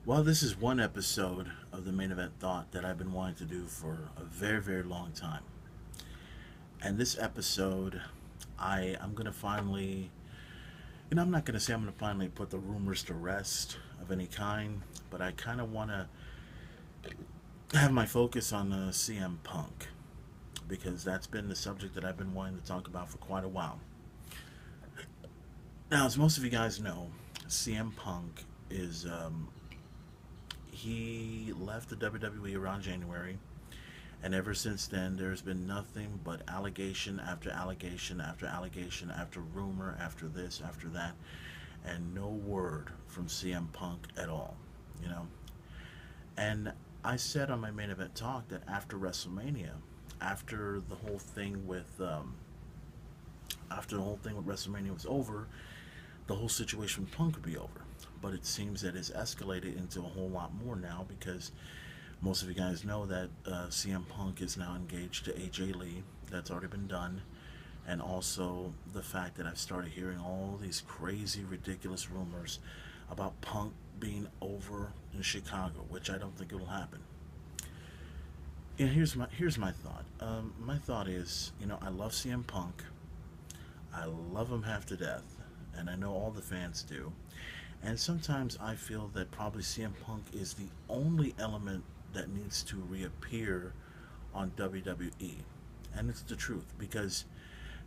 Well, this is one episode of the Main Event Thought that I've been wanting to do for a very, very long time. And this episode, I'm going to finally, I'm not going to say I'm going to finally put the rumors to rest of any kind, but I kind of want to have my focus on CM Punk because that's been the subject that I've been wanting to talk about for quite a while. Now, as most of you guys know, CM Punk is he left the WWE around January, and ever since then, there's been nothing but allegation after allegation after allegation after rumor after this after that, and no word from CM Punk at all. You know, and I said on my main event talk that after WrestleMania, after the whole thing with after the whole thing with WrestleMania was over, the whole situation with Punk would be over. But it seems that it's escalated into a whole lot more now because most of you guys know that CM Punk is now engaged to AJ Lee. That's already been done. And also the fact that I've started hearing all these crazy, ridiculous rumors about Punk being over in Chicago, which I don't think it'll happen. And here's my thought. My thought is, I love CM Punk. I love him half to death, and I know all the fans do. And sometimes I feel that probably CM Punk is the only element that needs to reappear on WWE. And it's the truth because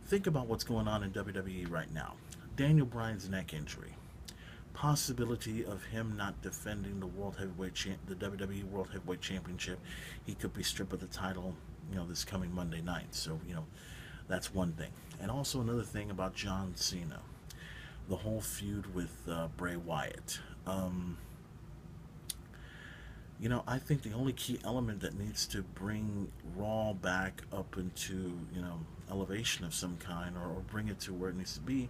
think about what's going on in WWE right now. Daniel Bryan's neck injury, possibility of him not defending the WWE World Heavyweight Championship. He could be stripped of the title, this coming Monday night. So, that's one thing. And also another thing about John Cena, the whole feud with Bray Wyatt. I think the only key element that needs to bring Raw back up into, elevation of some kind or bring it to where it needs to be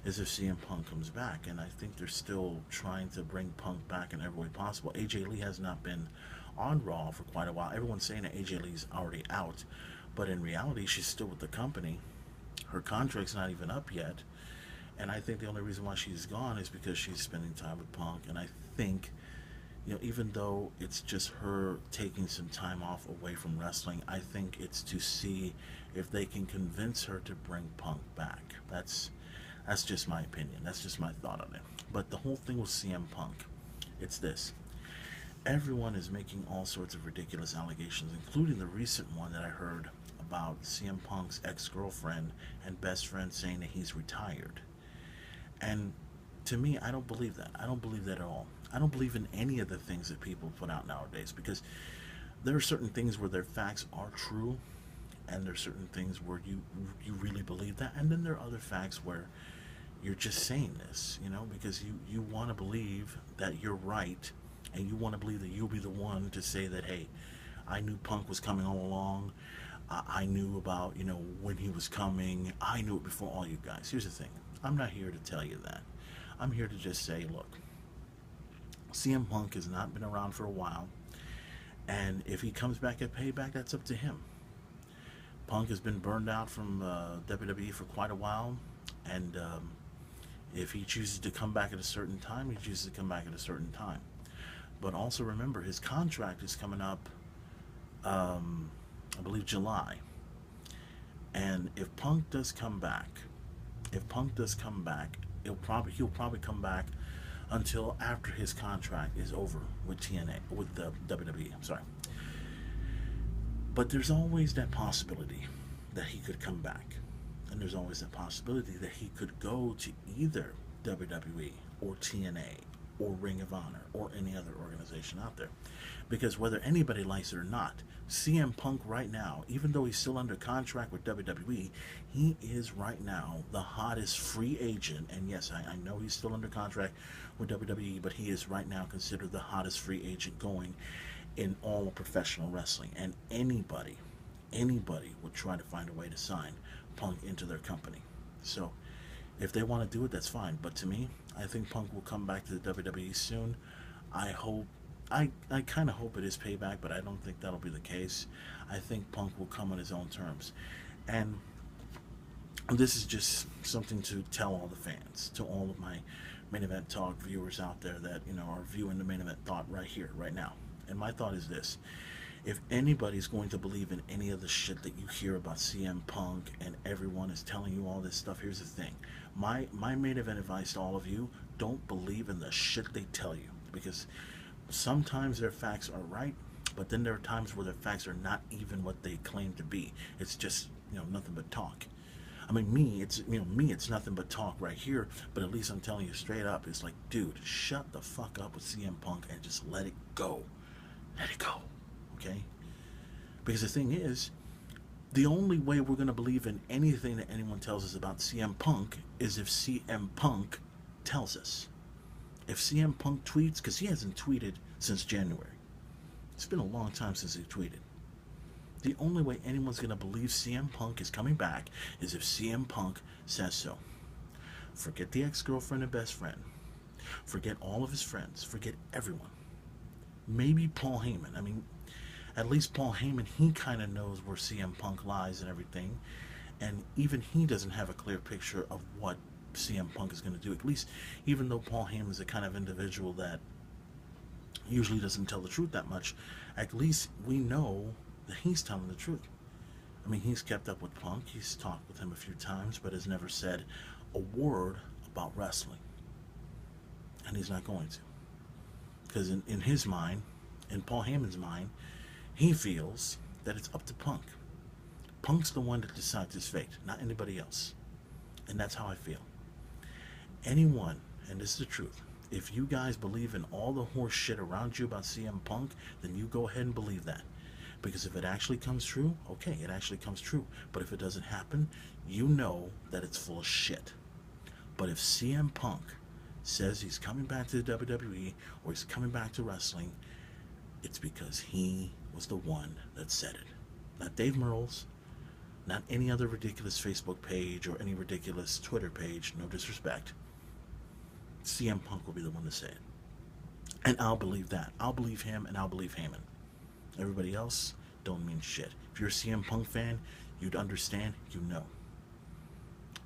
is if CM Punk comes back. And I think they're still trying to bring Punk back in every way possible. AJ Lee has not been on Raw for quite a while. Everyone's saying that AJ Lee's already out, but in reality, she's still with the company. Her contract's not even up yet. And I think the only reason why she's gone is because she's spending time with Punk. And I think, even though it's just her taking some time off away from wrestling, I think it's to see if they can convince her to bring Punk back. That's just my opinion. That's just my thought on it. But the whole thing with CM Punk, it's this. Everyone is making all sorts of ridiculous allegations, including the recent one that I heard about CM Punk's ex-girlfriend and best friend saying that he's retired. And to me, I don't believe that. I don't believe that at all. I don't believe in any of the things that people put out nowadays because there are certain things where their facts are true, and there are certain things where you really believe that, and then there are other facts where you're just saying this, because you want to believe that you're right, and you want to believe that you'll be the one to say that, hey, I knew Punk was coming all along. I knew about, when he was coming. I knew it before all you guys. Here's the thing. I'm not here to tell you that. I'm here to just say, look, CM Punk has not been around for a while, and if he comes back at Payback, that's up to him. Punk has been burned out from WWE for quite a while, and if he chooses to come back at a certain time, he chooses to come back at a certain time. But also remember, his contract is coming up, I believe, July. And if Punk does come back, he'll probably come back until after his contract is over with TNA, with the WWE. I'm sorry. But there's always that possibility that he could come back. And there's always that possibility that he could go to either WWE or TNA or Ring of Honor or any other organization out there. Because whether anybody likes it or not, CM Punk right now, even though he's still under contract with WWE, he is right now the hottest free agent. And yes, I know he's still under contract with WWE, but he is right now considered the hottest free agent going in all of professional wrestling. And anybody would try to find a way to sign Punk into their company. So if they want to do it, that's fine. But to me, I think Punk will come back to the WWE soon. I hope. I kind of hope it is Payback, but I don't think that'll be the case. I think Punk will come on his own terms. And this is just something to tell all the fans, to all of my Main Event Talk viewers out there that, are viewing the Main Event Thought right here, right now. And my thought is this: if anybody's going to believe in any of the shit that you hear about CM Punk and everyone is telling you all this stuff, here's the thing. My main event advice to all of you: don't believe in the shit they tell you, because sometimes their facts are right, but then there are times where their facts are not even what they claim to be. It's just, nothing but talk. I mean, it's nothing but talk right here, but at least I'm telling you straight up, it's like, dude, shut the fuck up with CM Punk and just let it go. Let it go. Okay? Because the thing is, the only way we're going to believe in anything that anyone tells us about CM Punk is if CM Punk tells us. If CM Punk tweets, because he hasn't tweeted since January. It's been a long time since he tweeted. The only way anyone's going to believe CM Punk is coming back is if CM Punk says so. Forget the ex-girlfriend and best friend. Forget all of his friends. Forget everyone. Maybe Paul Heyman. I mean, at least Paul Heyman, he kind of knows where CM Punk lies and everything. And even he doesn't have a clear picture of what CM Punk is going to do. At least, even though Paul Heyman is the kind of individual that usually doesn't tell the truth that much, at least we know that he's telling the truth. I mean, he's kept up with Punk. He's talked with him a few times, but has never said a word about wrestling. And he's not going to. Because in his mind, in Paul Heyman's mind, he feels that it's up to Punk. Punk's the one that decides his fate, not anybody else. And that's how I feel. Anyone, and this is the truth, if you guys believe in all the horse shit around you about CM Punk, then you go ahead and believe that. Because if it actually comes true, okay, it actually comes true. But if it doesn't happen, you know that it's full of shit. But if CM Punk says he's coming back to the WWE or he's coming back to wrestling, it's because he was the one that said it. Not Dave Merles, not any other ridiculous Facebook page or any ridiculous Twitter page, no disrespect. CM Punk will be the one to say it. And I'll believe that. I'll believe him and I'll believe Heyman. Everybody else don't mean shit. If you're a CM Punk fan, you'd understand, you know.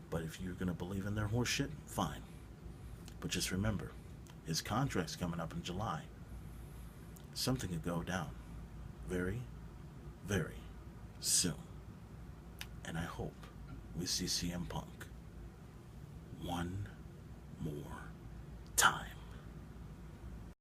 But if you're going to believe in their horse shit, fine. But just remember, his contract's coming up in July. Something could go down very, very soon. And I hope we see CM Punk one more time.